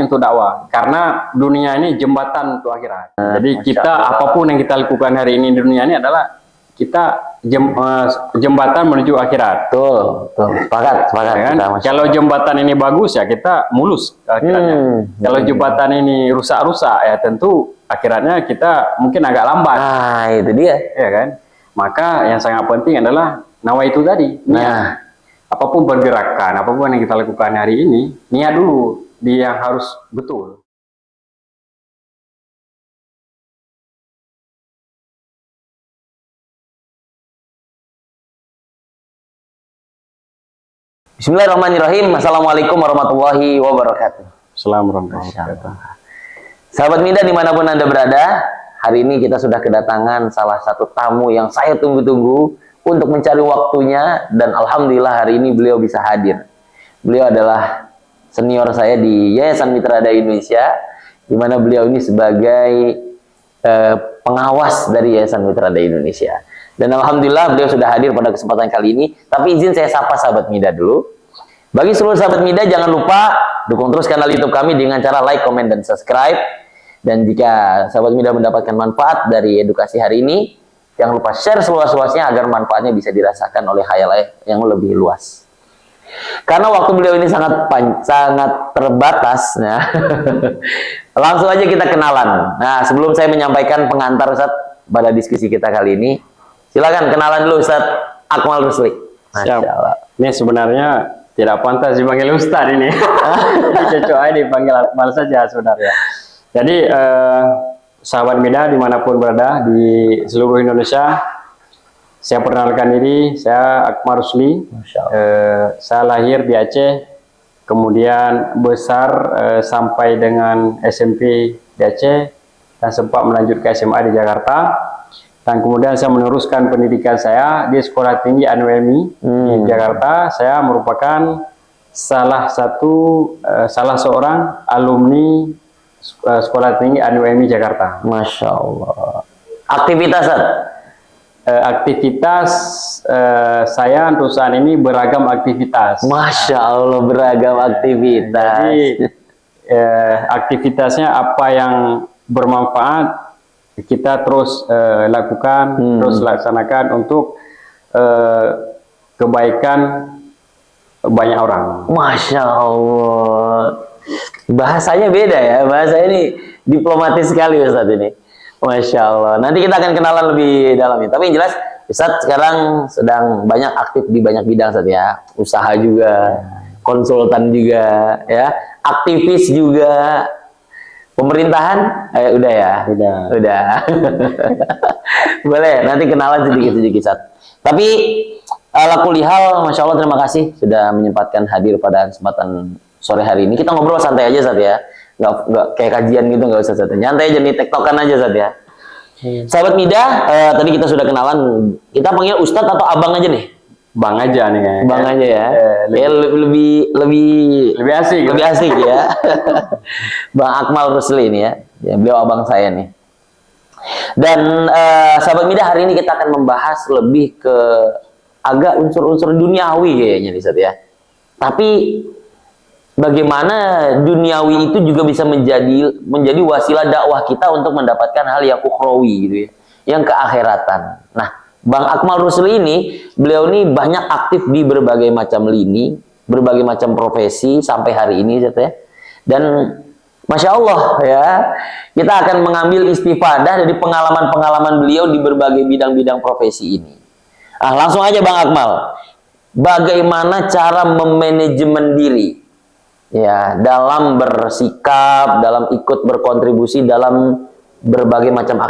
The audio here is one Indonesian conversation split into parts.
untuk dakwah, karena dunia ini jembatan untuk akhirat. Jadi kita apapun yang kita lakukan hari ini di dunia ini adalah kita jembatan menuju akhirat. Betul, sepakat, Kan? Kalau jembatan ini bagus ya kita mulus akhiratnya. Kalau jembatan ini rusak-rusak ya tentu akhiratnya kita mungkin agak lambat. Nah, itu dia. Ya kan? Maka yang sangat penting adalah nawa itu tadi. Niat. Apapun pergerakan, apapun yang kita lakukan hari ini, niat dulu dia yang harus betul. Bismillahirrahmanirrahim. Assalamualaikum warahmatullahi wabarakatuh. Assalamualaikum warahmatullahi wabarakatuh. Sahabat Mida dimanapun Anda berada, hari ini kita sudah kedatangan salah satu tamu yang saya tunggu-tunggu untuk mencari waktunya, dan alhamdulillah hari ini beliau bisa hadir. Beliau adalah senior saya di Yayasan Mitra Dai Indonesia, di mana beliau ini sebagai pengawas dari Yayasan Mitra Dai Indonesia. Dan alhamdulillah beliau sudah hadir pada kesempatan kali ini. Tapi izin saya sapa sahabat Mida dulu. Bagi seluruh sahabat Mida, jangan lupa dukung terus kanal YouTube kami dengan cara like, comment, dan subscribe. Dan jika sahabat Mida mendapatkan manfaat dari edukasi hari ini, jangan lupa share seluas-luasnya agar manfaatnya bisa dirasakan oleh khalayak yang lebih luas. Karena waktu beliau ini sangat terbatas, nah, langsung aja kita kenalan. Nah, sebelum saya menyampaikan pengantar Ustaz pada diskusi kita kali ini, silakan kenalan dulu Ustaz Akmal Rusli. Masya Allah. Ini sebenarnya tidak pantas dipanggil Ustaz ini. Jadi cocok aja dipanggil Akmal saja sebenarnya. Jadi sahabat Mida dimanapun berada di seluruh Indonesia, saya perkenalkan diri, saya Akmal Rusli. Saya lahir di Aceh, kemudian besar sampai dengan SMP di Aceh, dan sempat melanjut ke SMA di Jakarta. Dan kemudian saya meneruskan pendidikan saya di Sekolah Tinggi ANUMI di Jakarta. Saya merupakan salah seorang alumni Sekolah Tinggi ANUMI Jakarta. Masya Allah. Aktivitas aktivitas saya untuk saat ini beragam aktivitas. Masya Allah, beragam aktivitas. Jadi aktivitasnya apa yang bermanfaat kita terus lakukan, terus laksanakan untuk kebaikan banyak orang. Masya Allah. Bahasanya beda ya, bahasa ini diplomatis sekali Ustadz ini. Masya Allah. Nanti kita akan kenalan lebih dalam ini. Tapi yang jelas Ustadz sekarang sedang banyak aktif di banyak bidang Ustadz ya. Usaha juga, konsultan juga, ya, aktivis juga. Pemerintahan, udah ya, udah. Boleh, nanti kenalan sedikit-sedikik Ustadz. Tapi ala kulli hal, Masya Allah, terima kasih sudah menyempatkan hadir pada kesempatan sore hari ini. Kita ngobrol santai aja Ustadz ya, nggak kayak kajian gitu, nggak usah Ustadz. Nyantai aja nih, tektokan aja Ustadz ya. Sahabat Mida, tadi kita sudah kenalan. Kita panggil Ustadz atau Abang aja nih? Bang aja nih. Bang aja ya. Lebih asik. Lebih asik ya. Bang Akmal Rusli ini ya. Beliau abang saya nih. Dan sahabat Mida, hari ini kita akan membahas lebih ke agak unsur-unsur duniawi kayaknya nih Ustadz ya. Tapi bagaimana duniawi itu juga bisa menjadi wasilah dakwah kita untuk mendapatkan hal yang ukhrawi gitu ya, yang keakhiratan. Nah, Bang Akmal Rusli ini, beliau ini banyak aktif di berbagai macam lini, berbagai macam profesi sampai hari ini ya. Dan Masya Allah ya, kita akan mengambil istifadah dari pengalaman-pengalaman beliau di berbagai bidang-bidang profesi ini. Ah, langsung aja Bang Akmal, bagaimana cara memanajemen diri ya dalam bersikap, dalam ikut berkontribusi dalam berbagai macam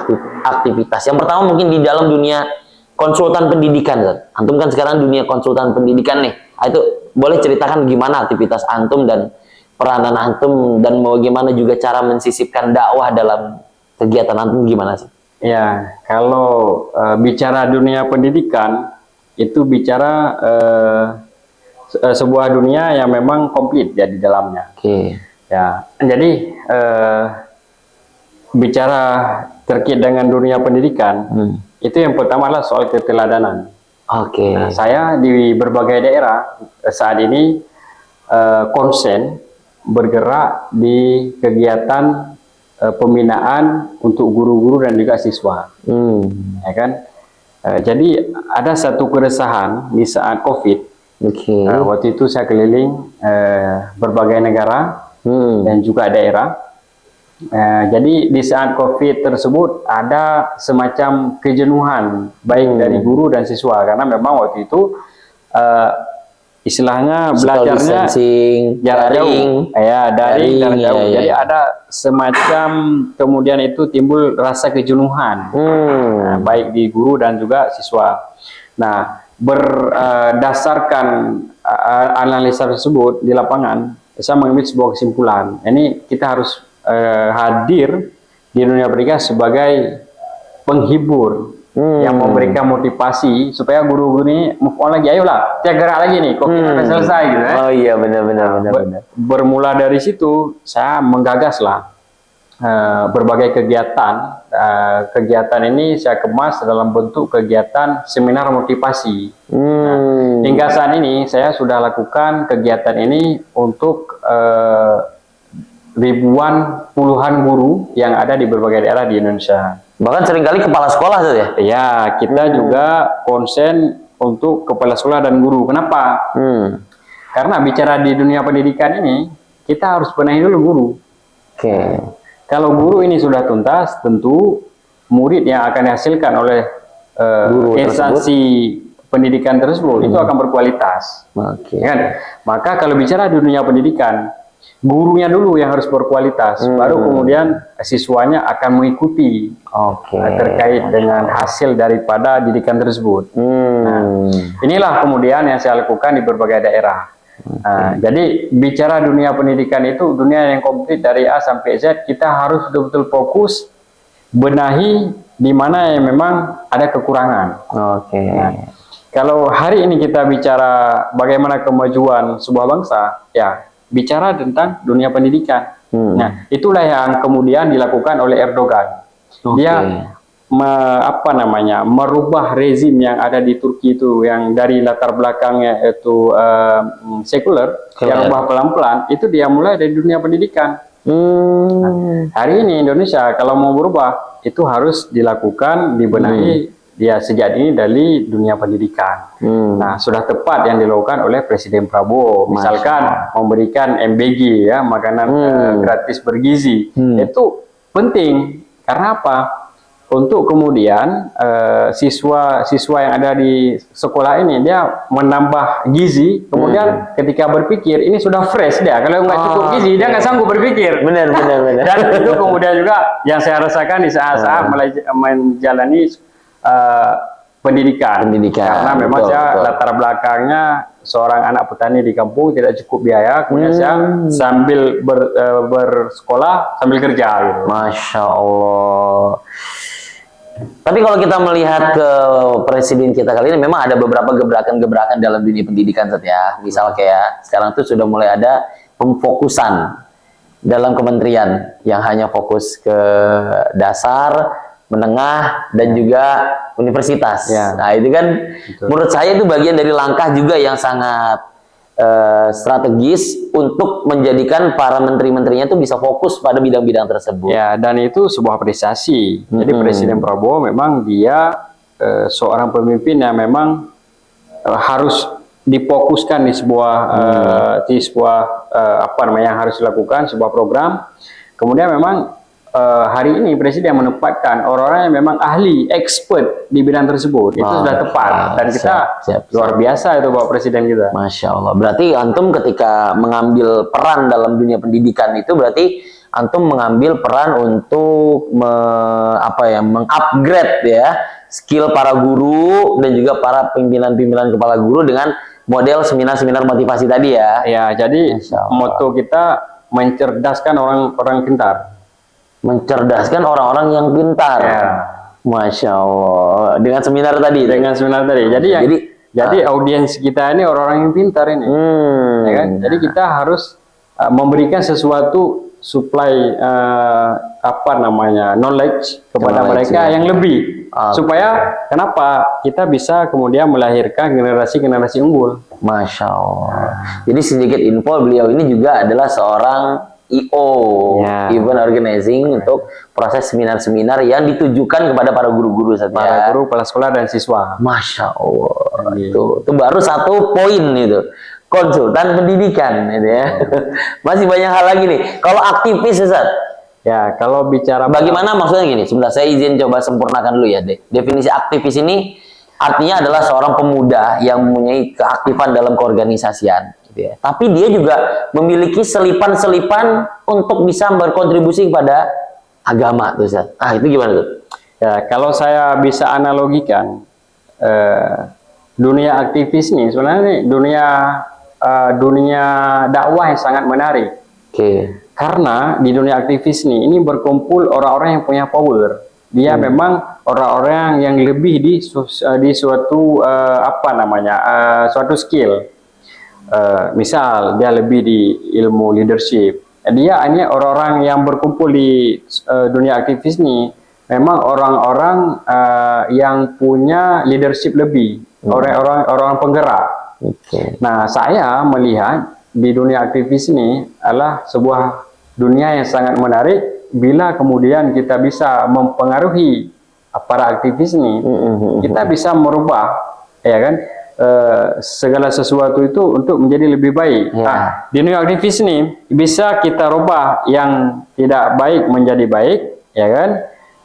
aktivitas. Yang pertama mungkin di dalam dunia konsultan pendidikan. Antum kan sekarang dunia konsultan pendidikan nih. Itu boleh ceritakan gimana aktivitas antum dan peranan antum, dan bagaimana juga cara mensisipkan dakwah dalam kegiatan antum, gimana sih? Ya, kalau bicara dunia pendidikan itu bicara sebuah dunia yang memang komplit ya di dalamnya. Ya, jadi bicara terkait dengan dunia pendidikan, itu yang pertama adalah soal keteladanan. Nah, saya di berbagai daerah saat ini konsen bergerak di kegiatan pembinaan untuk guru-guru dan juga siswa, ya kan? Jadi ada satu keresahan di saat COVID. Waktu itu saya keliling berbagai negara dan juga daerah. Jadi di saat COVID tersebut ada semacam kejenuhan baik dari guru dan siswa, karena memang waktu itu istilahnya belajarnya jarak jauh, ya daring jarak jauh. Jadi ada semacam kemudian itu timbul rasa kejenuhan, baik di guru dan juga siswa. Nah, berdasarkan analisa tersebut di lapangan, saya mengambil sebuah kesimpulan. Ini kita harus hadir di dunia pendidikan sebagai penghibur yang memberikan motivasi supaya guru-guru ini move on lagi. Ayolah, kita gerak lagi nih, kok kita udah selesai gitu. Oh iya, benar. Bermula dari situ, saya menggagaslah berbagai kegiatan. Kegiatan ini saya kemas dalam bentuk kegiatan seminar motivasi. Hingga saat ini saya sudah lakukan kegiatan ini untuk ribuan, puluhan guru yang ada di berbagai daerah di Indonesia. Bahkan seringkali kepala sekolah tuh ya? Ya, kita juga konsen untuk kepala sekolah dan guru. Kenapa? Karena bicara di dunia pendidikan ini, kita harus benahi dulu guru. Kalau guru ini sudah tuntas, tentu murid yang akan dihasilkan oleh instansi pendidikan tersebut itu akan berkualitas. Kan? Maka kalau bicara di dunia pendidikan, gurunya dulu yang harus berkualitas, baru kemudian siswanya akan mengikuti terkait dengan hasil daripada didikan tersebut. Nah, inilah kemudian yang saya lakukan di berbagai daerah. Jadi bicara dunia pendidikan itu dunia yang komplit dari A sampai Z, kita harus betul-betul fokus benahi di mana yang memang ada kekurangan. Nah, kalau hari ini kita bicara bagaimana kemajuan sebuah bangsa, ya bicara tentang dunia pendidikan. Nah, itulah yang kemudian dilakukan oleh Erdogan. Dia merubah rezim yang ada di Turki itu, yang dari latar belakangnya itu sekuler, yang rubah pelan-pelan, itu dia mulai dari dunia pendidikan. Nah, hari ini Indonesia kalau mau berubah, itu harus dilakukan, dibenahi dia sejak ini dari dunia pendidikan. Nah, sudah tepat yang dilakukan oleh Presiden Prabowo, misalkan memberikan MBG, ya, makanan gratis bergizi. Itu penting karena apa? Untuk kemudian siswa yang ada di sekolah ini dia menambah gizi, kemudian ketika berpikir ini sudah fresh dia. Kalau nggak cukup gizi dia nggak sanggup berpikir. Benar. Dan itu kemudian juga yang saya rasakan di saat-saat menjalani pendidikan. Karena memang saya latar belakangnya seorang anak petani di kampung, tidak cukup biaya, kemudian saya sambil bersekolah sambil kerja gitu. Masya Allah. Tapi kalau kita melihat ke presiden kita kali ini, memang ada beberapa gebrakan-gebrakan dalam dunia pendidikan, ya. Misal kayak sekarang tuh sudah mulai ada pemfokusan dalam kementerian yang hanya fokus ke dasar, menengah, dan juga universitas. Nah, itu kan menurut saya itu bagian dari langkah juga yang sangat strategis untuk menjadikan para menteri-menterinya itu bisa fokus pada bidang-bidang tersebut. Ya, dan itu sebuah apresiasi. Jadi Presiden Prabowo memang dia seorang pemimpin yang memang harus difokuskan di sebuah yang harus dilakukan, sebuah program. Kemudian memang hari ini Presiden menempatkan orang-orang yang memang ahli, expert di bidang tersebut. Itu sudah tepat. Dan kita luar biasa itu Bapak Presiden kita. Masya Allah. Berarti antum ketika mengambil peran dalam dunia pendidikan itu berarti antum mengambil peran untuk mengupgrade ya skill para guru dan juga para pimpinan-pimpinan kepala guru dengan model seminar-seminar motivasi tadi ya. Ya, jadi moto kita mencerdaskan orang-orang pintar. Mencerdaskan orang-orang yang pintar. Masya Allah. Dengan seminar tadi. Jadi audiens kita ini orang-orang yang pintar ini. Ya kan? Jadi kita harus memberikan sesuatu supply knowledge kepada mereka yang lebih, supaya kenapa kita bisa kemudian melahirkan generasi-generasi unggul. Masya Allah. Jadi sedikit info, beliau ini juga adalah seorang IO, event organizing, untuk proses seminar-seminar yang ditujukan kepada para guru-guru, para guru, kepala sekolah dan siswa. Masya Allah. Itu baru satu poin itu. Konsultan pendidikan, gitu ya. Masih banyak hal lagi nih. Kalau aktivis, Ustaz. Ya, kalau bicara bagaimana maksudnya gini, sebentar saya izin coba sempurnakan dulu ya, definisi aktivis ini artinya adalah seorang pemuda yang mempunyai keaktifan dalam keorganisasian, gitu ya. Tapi dia juga memiliki selipan-selipan untuk bisa berkontribusi kepada agama, tuh Ustaz. Itu gimana tuh? Ya, kalau saya bisa analogikan, dunia aktivis ini sebenarnya dunia dakwah yang sangat menarik. Karena di dunia aktivis ini berkumpul orang-orang yang punya power. Dia memang orang-orang yang lebih di suatu suatu skill. Misal dia lebih di ilmu leadership. Dia hanya orang-orang yang berkumpul di dunia aktivis ini memang orang-orang yang punya leadership lebih, orang-orang penggerak. Nah, saya melihat di dunia aktivis ini adalah sebuah dunia yang sangat menarik bila kemudian kita bisa mempengaruhi para aktivis ini. Kita bisa merubah, ya kan, segala sesuatu itu untuk menjadi lebih baik. Nah, di dunia aktivis ini bisa kita rubah yang tidak baik menjadi baik, ya kan?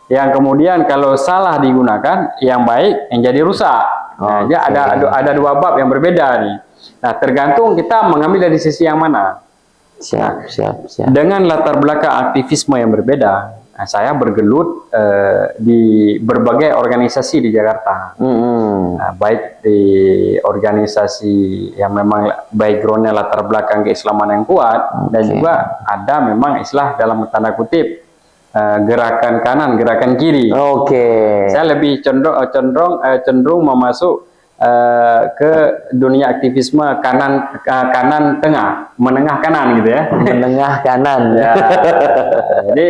Yang kemudian kalau salah digunakan, yang baik yang jadi rusak. Nah, dia ada dua bab yang berbeda nih. Nah, tergantung kita mengambil dari sisi yang mana. Siap. Dengan latar belakang aktivisme yang berbeda, saya bergelut di berbagai organisasi di Jakarta. Nah, baik di organisasi yang memang backgroundnya latar belakang keislaman yang kuat, dan juga ada memang istilah dalam tanda kutip gerakan kanan, gerakan kiri. Saya lebih cenderung memasuk ke dunia aktivisme kanan tengah, menengah kanan gitu ya. Menengah kanan. Ya. Jadi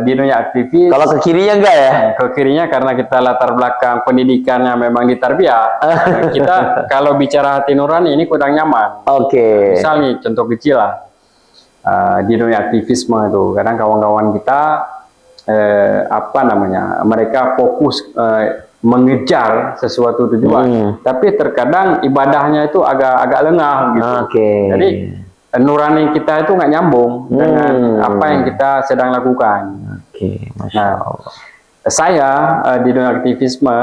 di dunia aktivis. Kalau ke kirinya enggak ya? Ke kirinya karena kita latar belakang pendidikannya memang di tarbiyah. Kita kalau bicara hati nurani ini kurang nyaman. Misal nih contoh kecil lah. Di dunia aktivisme itu kadang kawan-kawan kita mereka fokus mengejar sesuatu tujuan, tapi terkadang ibadahnya itu agak lengah gitu. Jadi nurani kita itu nggak nyambung dengan apa yang kita sedang lakukan. Masya Allah. Saya di dunia aktivisme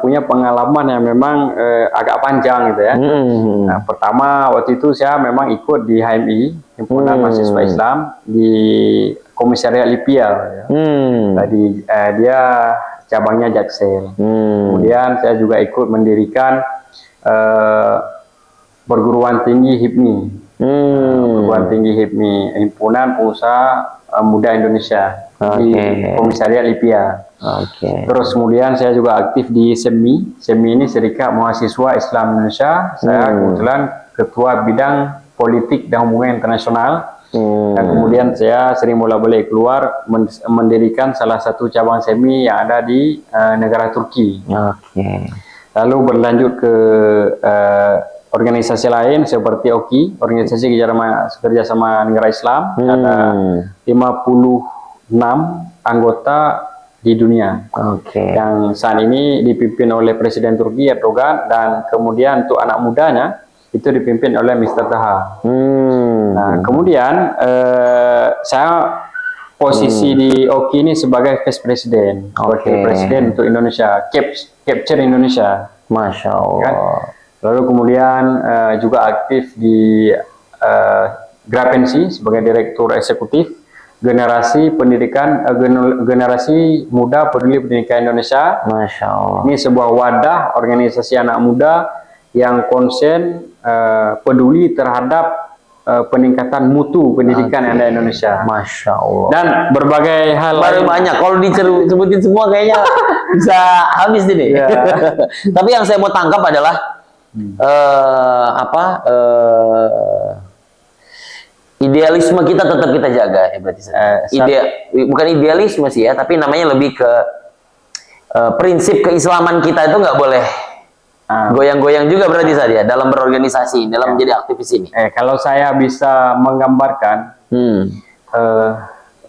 punya pengalaman yang memang agak panjang gitu ya. Nah, pertama waktu itu saya memang ikut di HMI, Himpunan Mahasiswa Islam, di Komisariat Lipia. Tadi dia cabangnya Jaksel. Kemudian saya juga ikut mendirikan perguruan tinggi HIPMI. Perguruan tinggi HIPMI, Himpunan Pengusaha Muda Indonesia, di Komisariat Lipia. Terus kemudian saya juga aktif di SEMI. SEMI ini Serikat Mahasiswa Islam Indonesia. Saya kebetulan ketua bidang politik dan hubungan internasional. Dan kemudian saya sering bolak-balik keluar mendirikan salah satu cabang SEMI yang ada di negara Turki. Lalu berlanjut ke organisasi lain seperti OKI, Organisasi Kerjasama Negara Islam. Ada 56 anggota di dunia. Yang saat ini dipimpin oleh Presiden Turki Erdogan, dan kemudian untuk anak mudanya itu dipimpin oleh Mr. Taha. Nah, kemudian saya posisi di OKI ini sebagai Vice President, Wakil Presiden untuk Indonesia, Capture Indonesia. Masya Allah. Kan? Lalu kemudian juga aktif di Grapensi sebagai Direktur Eksekutif Generasi Muda Peduli Pendidikan Indonesia. Masya Allah. Ini sebuah wadah organisasi anak muda yang konsen peduli terhadap peningkatan mutu pendidikan yang ada di Indonesia. Masya Allah. Dan berbagai hal banyak. Kalau disebutin semua kayaknya bisa habis ini. Tapi yang saya mau tangkap Idealisme kita tetap kita jaga ya berarti. Bukan idealisme sih ya, tapi namanya lebih ke prinsip keislaman kita itu nggak boleh goyang-goyang juga berarti saja dalam berorganisasi, dalam menjadi aktivis ini. Kalau saya bisa menggambarkan,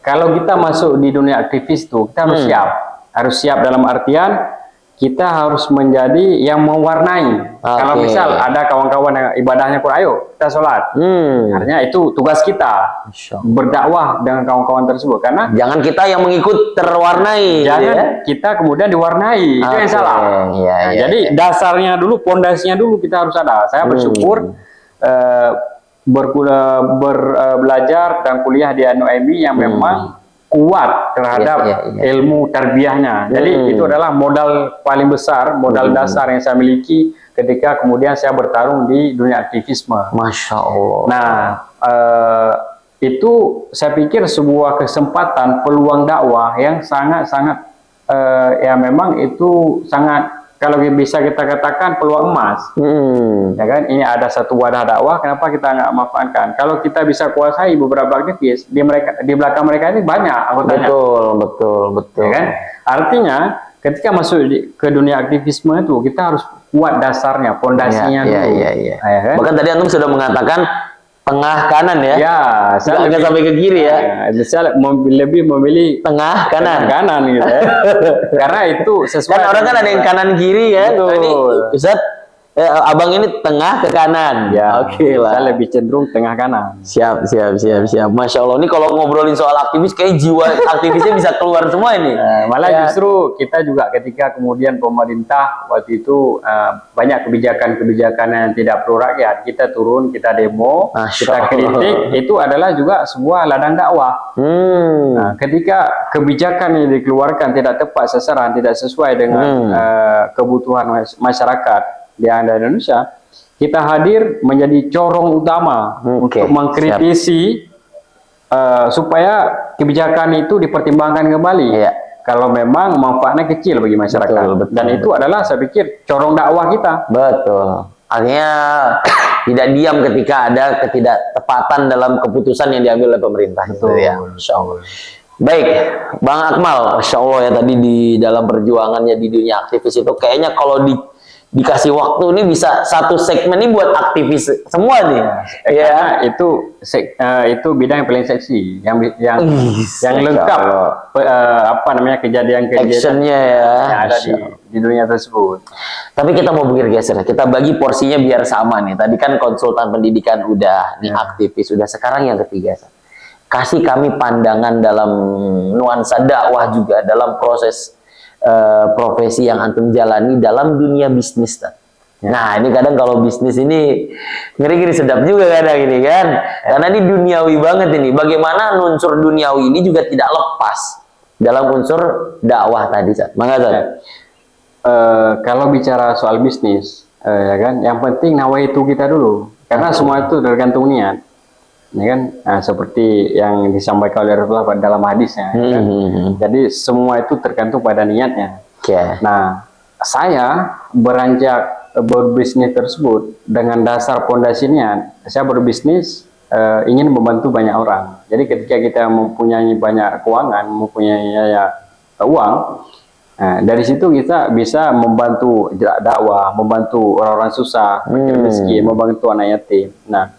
kalau kita masuk di dunia aktivis tuh kita harus siap dalam artian kita harus menjadi yang mewarnai. Kalau misal ada kawan-kawan yang ibadahnya kurang, ayo kita sholat. Artinya itu tugas kita berdakwah dengan kawan-kawan tersebut. Karena jangan kita yang mengikut terwarnai. Jangan kita kemudian diwarnai. Itu yang salah. Jadi dasarnya dulu, pondasinya dulu kita harus ada. Saya bersyukur belajar dan kuliah di NUMI yang memang kuat terhadap ilmu tarbiyahnya. Jadi itu adalah modal paling besar, modal dasar yang saya miliki ketika kemudian saya bertarung di dunia aktivisme. Masya Allah. Nah, itu saya pikir sebuah kesempatan, peluang dakwah yang sangat-sangat ya memang itu sangat, kalau bisa kita katakan peluang emas. Ya kan, ini ada satu wadah dakwah, kenapa kita nggak manfaatkan? Kalau kita bisa kuasai beberapa aktivis, di belakang mereka ini banyak anggotanya. Betul. Ya kan? Artinya ketika masuk ke dunia aktivisme itu kita harus kuat dasarnya, pondasinya dulu. Ya kan? Bahkan tadi antum sudah mengatakan tengah kanan ya? Ya, saya nggak sampai ke kiri ya? Saya lebih memilih tengah kanan. Gitu ya. Karena itu sesuai. Kan orang kan ada yang kanan kiri ya. Tadi Ustaz, abang ini tengah ke kanan. Ya, Oke lah. Saya lebih cenderung tengah kanan. Siap. Masya Allah. Ini kalau ngobrolin soal aktivis, kayak jiwa aktivisnya bisa keluar semua ini. Malah justru kita juga ketika kemudian pemerintah waktu itu banyak kebijakan-kebijakan yang tidak pro rakyat, kita turun, kita demo, kita kritik, itu adalah juga sebuah ladang dakwah. Nah, ketika kebijakan yang dikeluarkan tidak tepat sasaran, tidak sesuai dengan kebutuhan masyarakat di Indonesia, kita hadir menjadi corong utama untuk mengkritisi supaya kebijakan itu dipertimbangkan kembali. Kalau memang manfaatnya kecil bagi masyarakat. Dan itu adalah saya pikir corong dakwah kita. Betul. Artinya tidak diam ketika ada ketidaktepatan dalam keputusan yang diambil oleh pemerintah. Betul. Ya, Masya Allah. Baik, Bang Akmal, Masya Allah ya, tadi di dalam perjuangannya di dunia aktivis itu kayaknya kalau dikasih waktu ini bisa satu segmen ini buat aktivis semua nih. Karena itu bidang yang paling seksi, yang lengkap apa namanya kejadian-kejadian actionnya ya yang ada di dunia tersebut. Tapi kita mau geser, kita bagi porsinya biar sama nih. Tadi kan konsultan pendidikan udah, nih aktivis udah, sekarang yang ketiga. Kasih kami pandangan dalam nuansa dakwah juga dalam proses profesi yang antum jalani dalam dunia bisnis. Nah, ini kadang kalau bisnis ini ngeri-ngeri sedap juga kadang ini kan. Karena ini duniawi banget ini. Bagaimana unsur duniawi ini juga tidak lepas dalam unsur dakwah tadi, Zat. Mangga, Zat. Kalau bicara soal bisnis, ya kan, yang penting nawaitu kita dulu. Karena semua itu tergantung niat. Ya kan, seperti yang disampaikan oleh Rasulullah dalam hadisnya. Ya kan? Jadi semua itu tergantung pada niatnya. Nah, saya beranjak berbisnis tersebut dengan dasar pondasi niat. Saya berbisnis ingin membantu banyak orang. Jadi ketika kita mempunyai banyak keuangan, mempunyai uang, dari situ kita bisa membantu dakwah, membantu orang-orang susah, miskin, membantu anak yatim. Nah,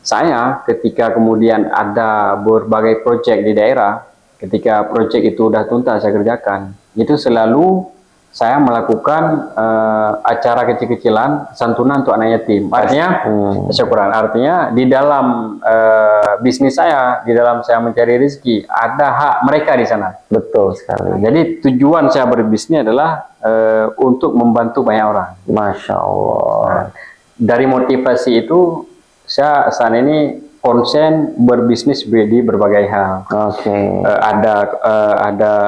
saya ketika kemudian ada berbagai proyek di daerah, ketika proyek itu sudah tuntas saya kerjakan, itu selalu saya melakukan acara kecil-kecilan santunan untuk anak yatim. Artinya, syukuran. Artinya di dalam bisnis saya, di dalam saya mencari rezeki, ada hak mereka di sana. Betul sekali. Jadi tujuan saya berbisnis adalah untuk membantu banyak orang. Masya Allah. Nah, dari motivasi itu, saya saat ini konsen berbisnis di berbagai hal. Ada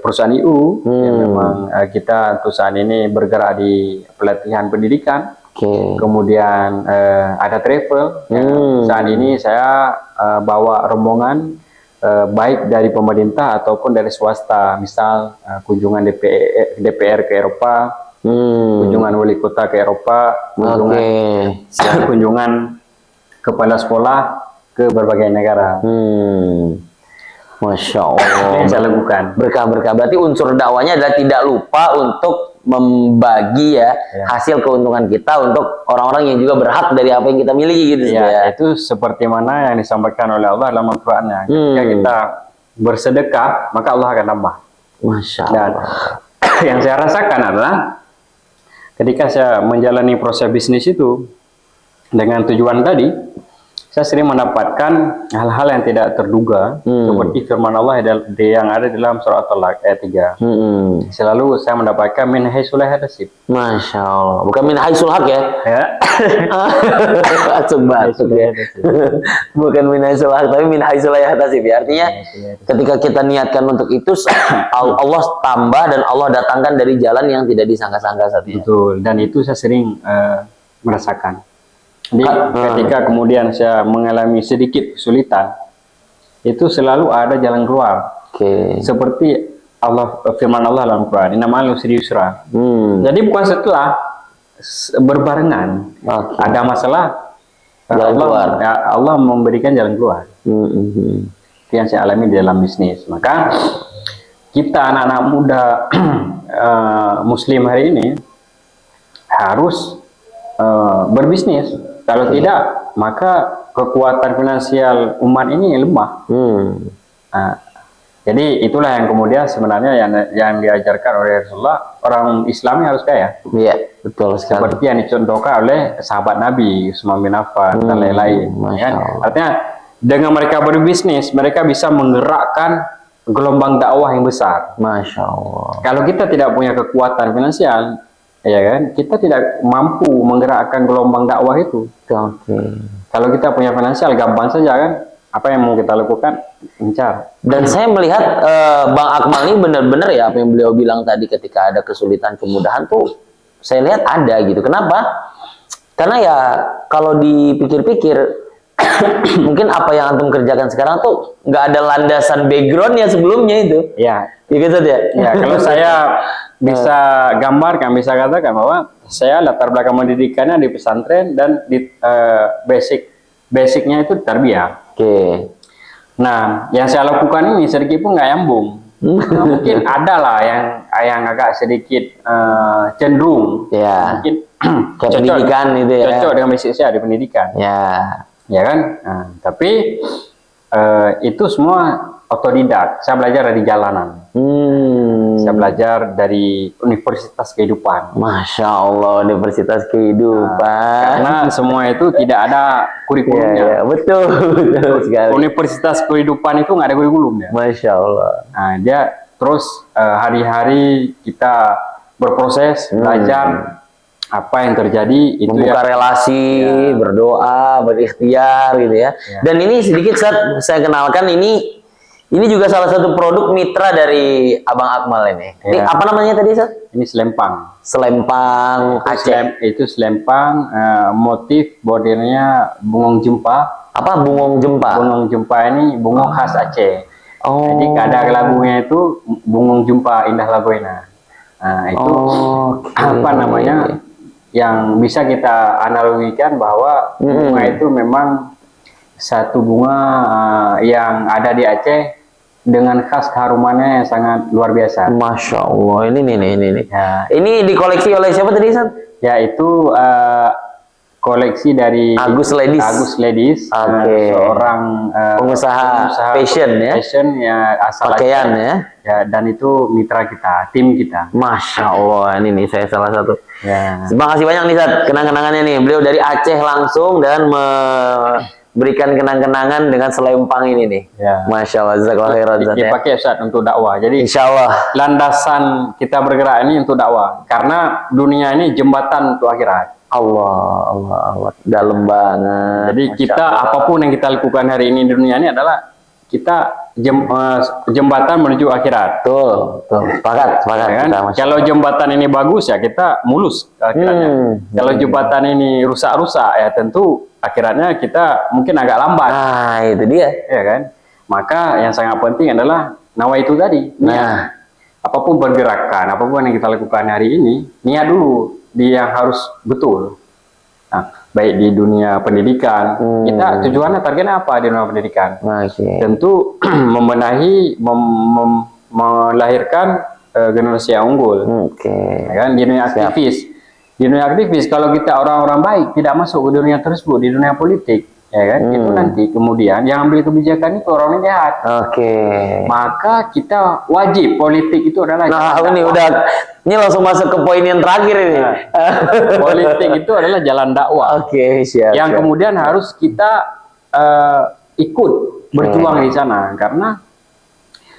perusahaan IU yang memang kita untuk saat ini bergerak di pelatihan pendidikan. Kemudian ada travel. Saat ini saya bawa rombongan baik dari pemerintah ataupun dari swasta. Misal kunjungan DPR ke Eropa, kunjungan wali kota ke Eropa, kunjungan kepala sekolah ke berbagai negara. Masya Itu Allah. yang saya lakukan. Berkah-berkah. Berarti unsur dakwanya adalah tidak lupa untuk membagi ya, hasil keuntungan kita untuk orang-orang yang juga berhak dari apa yang kita miliki gitu Ya, itu seperti mana yang disampaikan oleh Allah dalam Al-Qur'an-Nya. Ketika kita bersedekah, maka Allah akan tambah. Masya Dan Allah. yang saya rasakan adalah ketika saya menjalani proses bisnis itu dengan tujuan tadi, saya sering mendapatkan hal-hal yang tidak terduga, seperti firman Allah yang ada dalam surat At-Talaq ayat 3. Selalu saya mendapatkan min haitsu la yahtasib. Masya Allah. Bukan min haitsul haq ya? Ya. Coba. Bukan min haitsul haq, tapi min haitsul la yahtasib ya. Artinya ketika kita niatkan untuk itu, Allah tambah dan Allah datangkan dari jalan yang tidak disangka-sangka saat itu. Betul. Dan itu saya sering merasakan. Jadi ketika kemudian saya mengalami sedikit kesulitan, itu selalu ada jalan keluar. Seperti firman Allah dalam Quran, "Innamal usri yusra." Jadi bukan setelah, berbarengan. Ada masalah, Allah memberikan jalan keluar. Itu yang saya alami di dalam bisnis. Maka kita anak-anak muda Muslim hari ini harus berbisnis. Kalau tidak, maka kekuatan finansial umat ini lemah. Jadi itulah yang kemudian sebenarnya yang diajarkan oleh Rasulullah, orang Islam harus kaya. Iya, betul sekali. Seperti yang dicontohkan oleh sahabat Nabi, Utsman bin Affan dan lain-lain. Ya, artinya dengan mereka berbisnis, mereka bisa menggerakkan gelombang dakwah yang besar. Masya Allah. Kalau kita tidak punya kekuatan finansial, ya kan, kita tidak mampu menggerakkan gelombang dakwah itu. Kalau kita punya finansial, gampang saja kan, apa yang mau kita lakukan, incar. Dan saya melihat Bang Akmal ini benar-benar ya apa yang beliau bilang tadi, ketika ada kesulitan kemudahan tuh saya lihat ada gitu. Kenapa? Karena ya kalau dipikir-pikir mungkin apa yang antum kerjakan sekarang tuh nggak ada landasan backgroundnya sebelumnya itu. Ya gitu ya. Ya, kalau saya bisa gambarkan, bisa katakan bahwa saya latar belakang pendidikannya di pesantren dan di basicnya itu tarbiyah. Nah, yang saya lakukan ini sedikit pun nggak nyambung. Nah, mungkin ada lah yang agak sedikit cenderung, mungkin pendidikan itu ya. Cocok dengan basic saya di pendidikan. Ya kan? Nah, tapi itu semua otodidak. Saya belajar dari jalanan. Saya belajar dari universitas kehidupan. Masya Allah, universitas kehidupan. Karena semua itu tidak ada kurikulumnya. Betul sekali. Universitas kehidupan itu nggak ada kurikulumnya. Masya Allah. Nah, dia terus hari-hari kita berproses, belajar apa yang terjadi, itu membuka relasi, berdoa, berikhtiar gitu ya. Dan ini sedikit saya kenalkan, ini juga salah satu produk mitra dari Abang Akmal ini. Ini apa namanya tadi, Sat? Ini selempang. Selempang Aceh. Itu selempang, motif bordirnya bungong jempa. Apa bungong jempa? Bungong jempa ini bungong khas Aceh. Jadi ada lagunya itu bungong jempa indah lagoena. Nah, itu apa namanya? Yang bisa kita analogikan bahwa bunga itu memang satu bunga yang ada di Aceh dengan khas keharumannya yang sangat luar biasa. Masya Allah, ini nih. Ya. Ini dikoleksi oleh siapa tadi, Sat? Ya, itu koleksi dari Agus Ladies, seorang pengusaha fashion ya. Fashion ya, asal pakaian Aceh. Ya, dan itu mitra kita, tim kita. Masya Allah, ini nih saya salah satu. Terima kasih banyak nih, Sat, kenang-kenangannya nih. Beliau dari Aceh langsung dan berikan kenang-kenangan dengan selempang ini nih. Masya Allah, jazakallahu khairan, Zat. Dipakai, Ustaz, untuk dakwah. Jadi insya Allah landasan kita bergerak ini untuk dakwah, karena dunia ini jembatan untuk akhirat. Allah, dalam banget. Jadi kita apapun yang kita lakukan hari ini di dunia ini adalah kita jembatan menuju akhirat. Betul. Sepakat kan? Kalau jembatan ini bagus, ya kita mulus akhiratnya. Kalau jembatan ini rusak-rusak, ya tentu akhiratnya kita mungkin agak lambat. Nah, itu dia. Ya kan? Maka yang sangat penting adalah nawa itu tadi. Niat. Apapun pergerakan, apapun yang kita lakukan hari ini, niat dulu. Dia yang harus betul. Nah, baik di dunia pendidikan. Kita tujuannya targetnya apa di dunia pendidikan? Oke. Tentu membenahi, melahirkan generasi yang unggul. Oke. Ya kan, di dunia aktivis. Di dunia aktivis, kalau kita orang-orang baik tidak masuk ke dunia tersebut, di dunia politik, ya kan, itu nanti kemudian yang ambil kebijakan itu orang jahat. Oke. Maka kita wajib, politik itu adalah Nah, jalan ini dakwah. udah, ini langsung masuk ke poin yang terakhir ini. Nah, politik itu adalah jalan dakwah Oke, siap. yang siap. kemudian harus kita ikut berjuang di sana, karena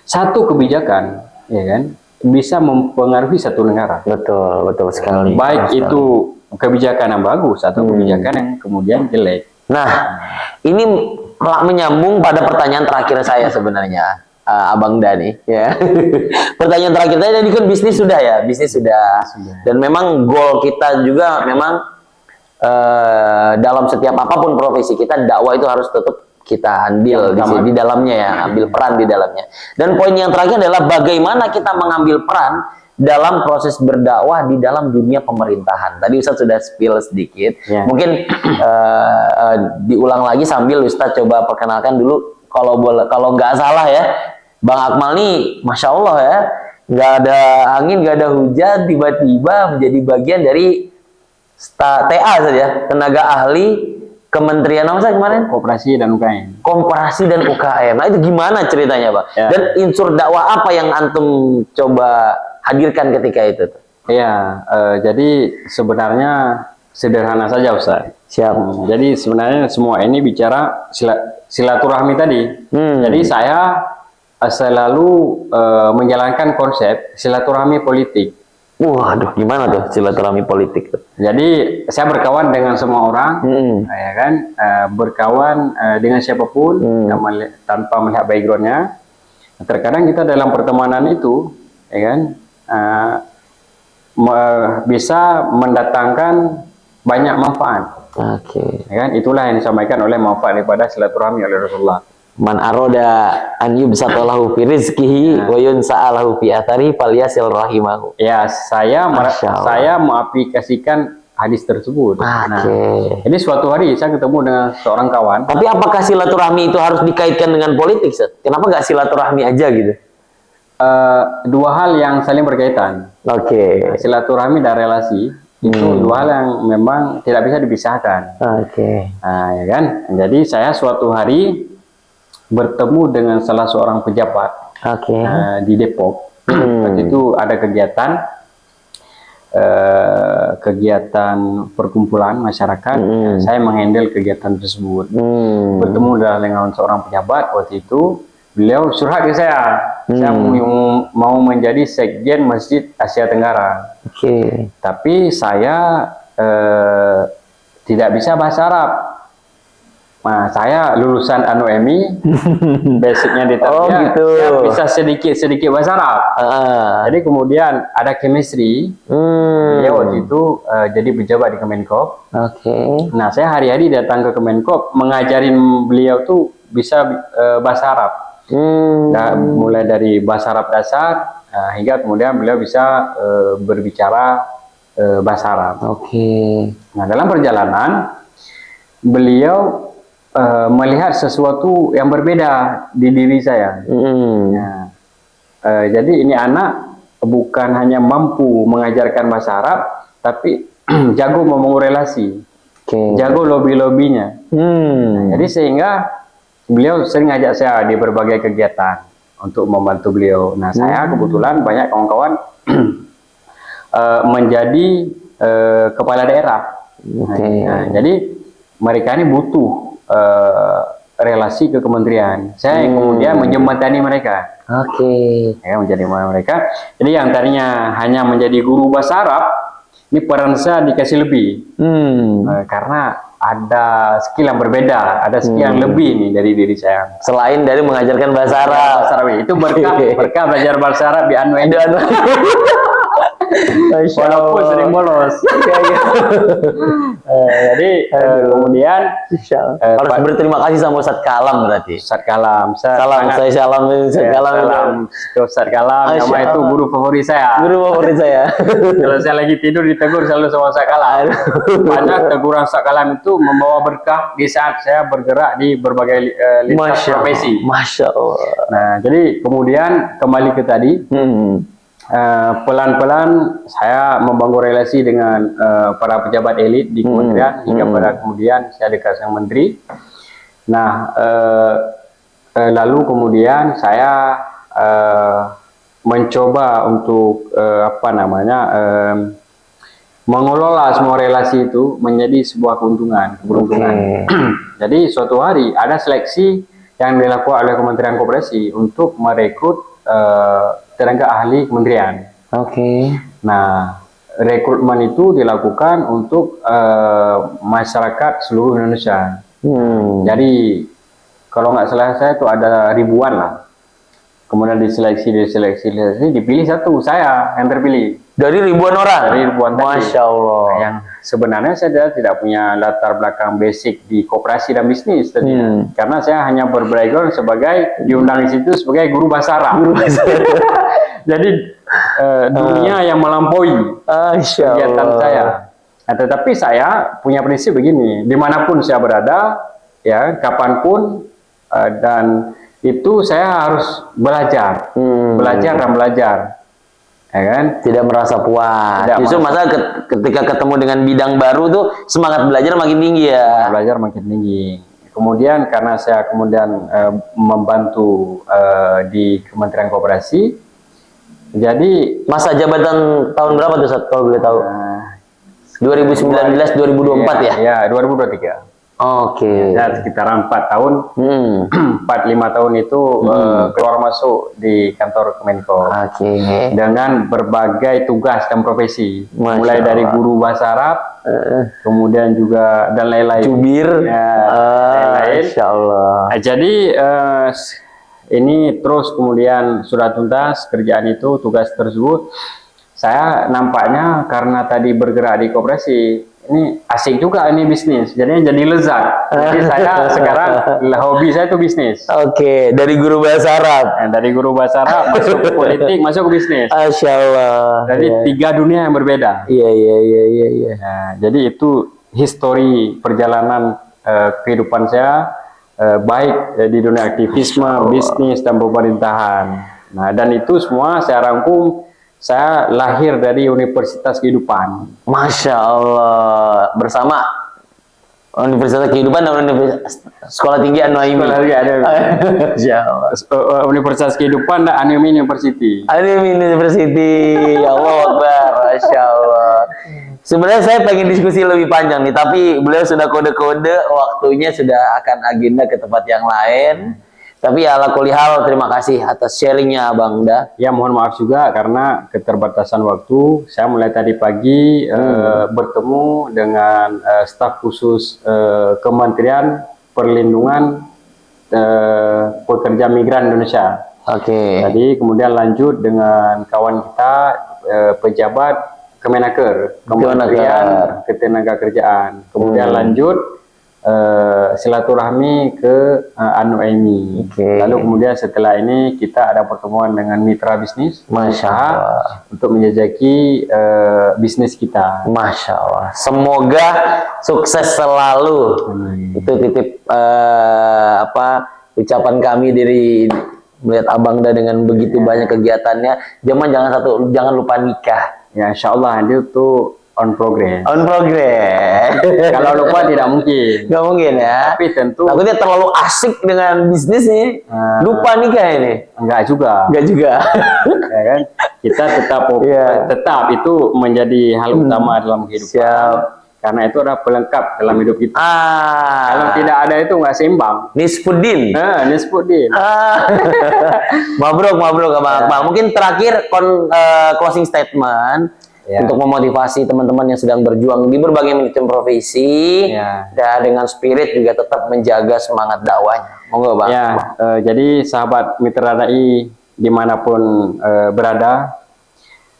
satu kebijakan, ya kan, bisa mempengaruhi satu negara. Betul, betul sekali. Baik Betul itu kebijakan yang bagus atau kebijakan yang kemudian jelek. Nah, ini menyambung pada pertanyaan terakhir saya sebenarnya, Abang Dani. Ya. Pertanyaan terakhir saya, tadi kan bisnis sudah ya, bisnis sudah. Dan memang goal kita juga memang dalam setiap apapun profesi kita, dakwah itu harus tetap kita andil di dalamnya ya, ambil peran di dalamnya. Dan poin yang terakhir adalah bagaimana kita mengambil peran dalam proses berdakwah di dalam dunia pemerintahan. Tadi Ustadz sudah spill sedikit. Ya. Mungkin diulang lagi sambil Ustadz coba perkenalkan dulu. Kalau boleh, kalau nggak salah ya, Bang Akmal nih, masya Allah ya, nggak ada angin, nggak ada hujan, tiba-tiba menjadi bagian dari TA saja, tenaga ahli Kementerian apa sih kemarin? Koperasi dan UKM. Koperasi dan UKM. Nah itu gimana ceritanya, Pak? Ya. Dan unsur dakwah apa yang antum coba hadirkan ketika itu? Iya, jadi sebenarnya sederhana saja Ustaz. Siap. Jadi sebenarnya semua ini bicara silaturahmi tadi. Jadi saya selalu menjalankan konsep silaturahmi politik. Waduh, gimana tuh silaturahmi politik tuh? Jadi saya berkawan dengan semua orang, ya kan, berkawan dengan siapapun tanpa melihat backgroundnya. Terkadang kita dalam pertemanan itu, ya kan, bisa mendatangkan banyak manfaat. Oke. Ya kan, itulah yang disampaikan oleh manfaat daripada silaturahmi oleh Rasulullah. Man aroda an yubsatalahu fi rizqihi wa yunsa'alahu fi athari falyasil rahimahu. Ya, saya mengaplikasikan hadis tersebut. Nah, jadi suatu hari saya ketemu dengan seorang kawan. Tapi apakah silaturahmi itu harus dikaitkan dengan politik, Seth? Kenapa nggak silaturahmi aja gitu? Dua hal yang saling berkaitan. Oke. Silaturahmi dan relasi itu dua hal yang memang tidak bisa dipisahkan. Oke. Nah, ya kan. Jadi saya suatu hari bertemu dengan salah seorang pejabat di Depok. Waktu itu ada kegiatan perkumpulan masyarakat. Saya menghandle kegiatan tersebut. Bertemu dengan seorang pejabat waktu itu. Beliau curhat ke saya. Saya mau menjadi sekjen Masjid Asia Tenggara. Tapi saya tidak bisa bahasa Arab. Nah, saya lulusan ANUMI, basicnya di Tarbiyah, gitu. saya bisa sedikit bahasa Arab. Jadi kemudian ada chemistry, dia waktu itu jadi pejabat di Kemenkop. Nah, saya hari-hari datang ke Kemenkop, mengajarin beliau tuh bisa bahasa Arab. Nah, mulai dari bahasa Arab dasar, hingga kemudian beliau bisa berbicara bahasa Arab. Nah, dalam perjalanan, beliau melihat sesuatu yang berbeda di diri saya. Nah, jadi ini anak bukan hanya mampu mengajarkan bahasa Arab, tapi jago membangun relasi, jago lobby-lobbynya. Nah, jadi sehingga beliau sering ajak saya di berbagai kegiatan untuk membantu beliau. Nah, saya kebetulan banyak kawan-kawan menjadi kepala daerah. Nah, jadi mereka ini butuh relasi ke kementerian. Saya yang kemudian menjembatani mereka. Ya, menjadi mereka. Jadi yang tadinya hanya menjadi guru bahasa Arab, ini peran saya dikasih lebih. Karena ada skill yang berbeda, ada skill yang lebih nih dari diri saya. Selain dari mengajarkan bahasa Arab. Itu berkah belajar bahasa Arab di ANUMI. Masya walaupun Allah. sering bolos. Iya, iya. Jadi kemudian Harus berterima kasih sama Ustadz Kalam berarti. Ustadz Kalam, Salam, saya salam Ustadz Kalam. salam ke Ustadz Kalam, Masya nama itu Allah. guru favorit saya. Guru favorit saya. Kalau saya lagi tidur ditegur selalu sama Ustadz Kalam. Banyak teguran Ustadz Kalam itu membawa berkah di saat saya bergerak di berbagai lintas profesi. Masya Allah. Nah, jadi kemudian kembali ke tadi, pelan-pelan saya membangun relasi dengan para pejabat elit di kementerian hingga pada kemudian saya dekat dengan menteri. Nah, lalu kemudian saya mencoba untuk mengelola semua relasi itu menjadi sebuah keberuntungan. Jadi suatu hari ada seleksi yang dilakukan oleh Kementerian Koperasi untuk merekrut tenaga ahli kementerian. Nah, rekrutmen itu dilakukan untuk masyarakat seluruh Indonesia. Jadi kalau nggak salah saya itu ada ribuan lah. Kemudian diseleksi, dipilih satu, saya yang terpilih. Dari ribuan orang? Dari ribuan tadi. Masya Allah. Yang sebenarnya saya tidak punya latar belakang basic di koperasi dan bisnis tadi. Karena saya hanya berbackground sebagai, diundang di situ sebagai guru bahasa Arab. Jadi dunia yang melampaui kegiatan saya. Nah, tetapi saya punya prinsip begini, dimanapun saya berada, ya kapanpun, dan itu saya harus belajar, belajar dan belajar, ya kan? Tidak merasa puas. Justru masa ketika ketemu dengan bidang baru tuh semangat belajar makin tinggi ya. Belajar makin tinggi. Kemudian karena saya kemudian membantu di Kementerian Koperasi, jadi masa jabatan tahun berapa tuh Ustadz, kalau boleh tahu? 2019 2024 ya? Ya, 2023. Ya, sekitaran 4 tahun, 4-5 tahun itu keluar masuk di kantor Kemenko. Dengan berbagai tugas dan profesi, mulai dari guru bahasa Arab, kemudian juga dan lain-lain. Jubir, lain-lain. Insya Allah. Jadi ini terus kemudian sudah tuntas kerjaan itu, tugas tersebut. Saya nampaknya karena tadi bergerak di koperasi, ini asik juga ini bisnis, jadi lezat. Jadi saya sekarang hobi saya itu bisnis. Dari guru bahasa Arab. Dari guru bahasa Arab masuk ke politik, masuk ke bisnis. Masya Allah. Jadi 3 dunia yang berbeda. Iya. Nah, jadi itu histori perjalanan kehidupan saya, baik di dunia aktivisme, bisnis dan pemerintahan. Nah, dan itu semua saya rangkum. Saya lahir dari Universitas Kehidupan. Masya Allah. Bersama Universitas Kehidupan dan Universitas Sekolah Tinggi An-Nuaimi. Masya Allah. Universitas Kehidupan dan An-Nuaimi University. An-Nuaimi University. Ya Allah Akbar. Masya Allah. Sebenarnya saya pengen diskusi lebih panjang nih, tapi beliau sudah kode-kode, waktunya sudah akan agenda ke tempat yang lain. Tapi ya ala kulli hal, terima kasih atas sharingnya Abang Da. Ya mohon maaf juga karena keterbatasan waktu. Saya mulai tadi pagi bertemu dengan staf khusus Kementerian Perlindungan Pekerja Migran Indonesia. Jadi kemudian lanjut dengan kawan kita pejabat Kemenaker, Kementerian Ketenagakerjaan. Kemudian lanjut silaturahmi ke An-Nuaimi. Lalu kemudian setelah ini kita ada pertemuan dengan mitra bisnis, Masya Allah, untuk menjajaki bisnis kita. Masya Allah. Semoga sukses selalu. Itu titip ucapan kami dari melihat Abang Da dengan begitu banyak kegiatannya. Jangan lupa nikah. Ya Insya Allah itu on progress. On progress. Kalau lupa tidak mungkin. Nggak mungkin ya. Tapi tentu. Takutnya terlalu asik dengan bisnis nih. Lupa nikah ini. Enggak juga. Ya kan? Kita tetap itu menjadi hal utama dalam kehidupan. Karena itu adalah pelengkap dalam hidup kita. Kalau tidak ada itu nggak seimbang. Nisfuddin. Nisfuddin. Mabruk Abang Akmal. Mungkin terakhir closing statement. Untuk memotivasi teman-teman yang sedang berjuang di berbagai macam profesi, dan dengan spirit juga tetap menjaga semangat dakwahnya. Monggo Bang. Jadi sahabat Mitra Dai dimanapun berada,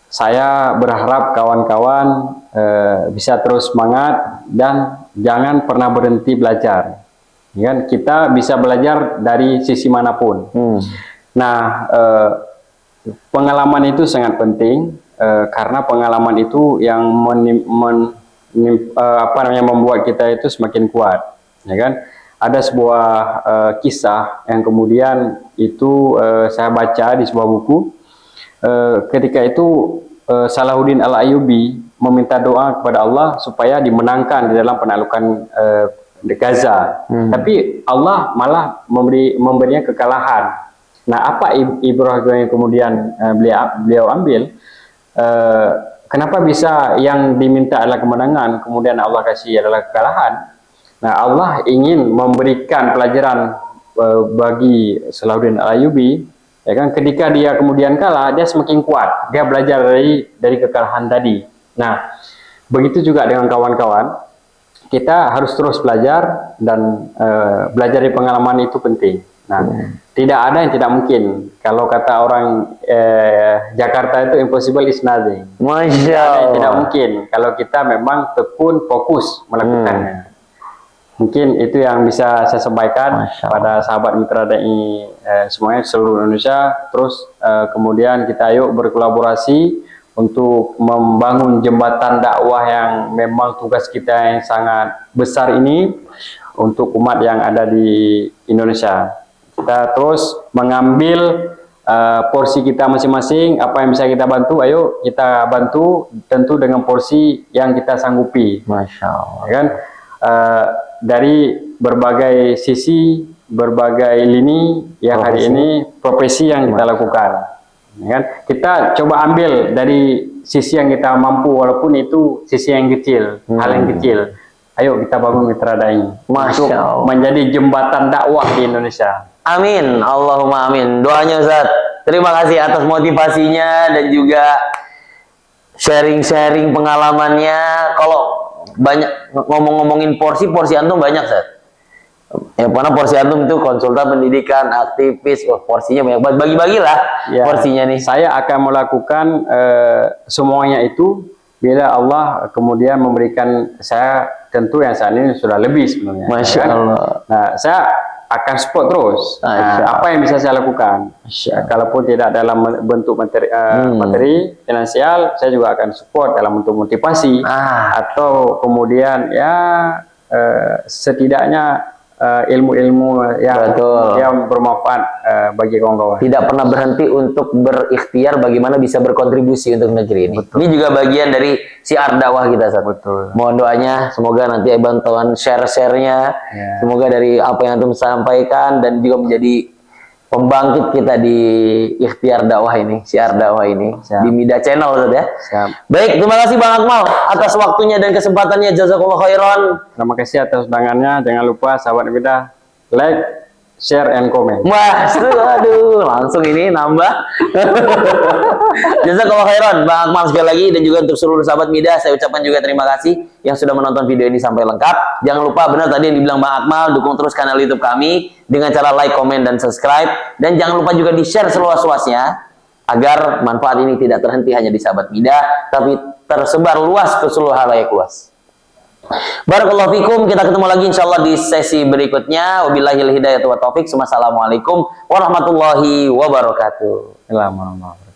saya berharap kawan-kawan bisa terus semangat dan jangan pernah berhenti belajar. Ya kan? Kita bisa belajar dari sisi manapun. Nah, pengalaman itu sangat penting karena pengalaman itu yang membuat kita itu semakin kuat. Ya kan? Ada sebuah kisah yang kemudian itu saya baca di sebuah buku. Ketika itu Salahuddin Al-Ayyubi meminta doa kepada Allah supaya dimenangkan di dalam penaklukan Gaza. Tapi Allah malah memberinya kekalahan. Nah, apa ibrah yang kemudian beliau ambil? Kenapa bisa yang diminta adalah kemenangan, kemudian Allah kasih adalah kekalahan? Nah, Allah ingin memberikan pelajaran bagi Salahuddin Al-Ayyubi. Ya kan, ketika dia kemudian kalah, dia semakin kuat. Dia belajar dari kekalahan tadi. Nah, begitu juga dengan kawan-kawan. Kita harus terus belajar dan belajar dari pengalaman itu penting. Nah, tidak ada yang tidak mungkin. Kalau kata orang Jakarta itu impossible is nothing. Masya Ada yang Allah. tidak mungkin kalau kita memang tekun fokus melakukannya. Mungkin itu yang bisa saya sampaikan pada sahabat mitra DI semuanya seluruh Indonesia. Terus kemudian kita yuk berkolaborasi untuk membangun jembatan dakwah yang memang tugas kita yang sangat besar ini untuk umat yang ada di Indonesia. Kita terus mengambil porsi kita masing-masing, apa yang bisa kita bantu, ayo kita bantu, tentu dengan porsi yang kita sanggupi. Masya Allah. Ya kan? Dari berbagai sisi, berbagai lini yang hari ini profesi yang kita lakukan. Ya kan? Kita coba ambil dari sisi yang kita mampu, walaupun itu sisi yang kecil, hal yang kecil. Ayo kita bangun mitra dai untuk menjadi jembatan dakwah di Indonesia. Amin, Allahumma amin. Doanya Ustaz. Terima kasih atas motivasinya dan juga sharing-sharing pengalamannya. Kalau banyak ngomongin porsi antum banyak, Ustaz. Ya, karena porsi antum itu konsultan pendidikan, aktivis, porsinya banyak. Bagi-bagilah porsinya nih. Saya akan melakukan semuanya itu bila Allah kemudian memberikan saya, tentu yang saat ini sudah lebih sebenarnya. Masya Allah. Nah, saya akan support terus. Apa yang bisa saya lakukan? Kalaupun tidak dalam bentuk materi finansial, saya juga akan support dalam bentuk motivasi atau kemudian ya setidaknya ilmu-ilmu yang bermanfaat bagi kawan-kawan. Tidak pernah berhenti untuk berikhtiar bagaimana bisa berkontribusi untuk negeri ini. Betul. Ini juga bagian dari siar dakwah kita, Ustaz. Betul. Mohon doanya, semoga nanti bantuan share-share-nya, semoga dari apa yang antum sampaikan dan juga menjadi pembangkit kita di ikhtiar dakwah ini, siar dakwah ini. Siap. Di Mida Channel, Ustaz ya. Siap. Baik, terima kasih Bang Akmal atas waktunya dan kesempatannya. Jazakallah khairan. Terima kasih atas undangannya. Jangan lupa sahabat Mida, like, share, and comment. Wah, aduh, langsung ini nambah. Jazakallah khairan Bang Akmal sekali lagi, dan juga untuk seluruh sahabat Mida saya ucapkan juga terima kasih yang sudah menonton video ini sampai lengkap. Jangan lupa, benar tadi yang dibilang Bang Akmal, dukung terus kanal YouTube kami dengan cara like, comment, dan subscribe, dan jangan lupa juga di-share seluas-luasnya agar manfaat ini tidak terhenti hanya di sahabat Mida, tapi tersebar luas ke seluruh halayak luas. Barakallahu fikum, kita ketemu lagi insyaallah di sesi berikutnya. Wabillahil hidayah wa taufik. Wassalamualaikum warahmatullahi wabarakatuh. Assalamualaikum.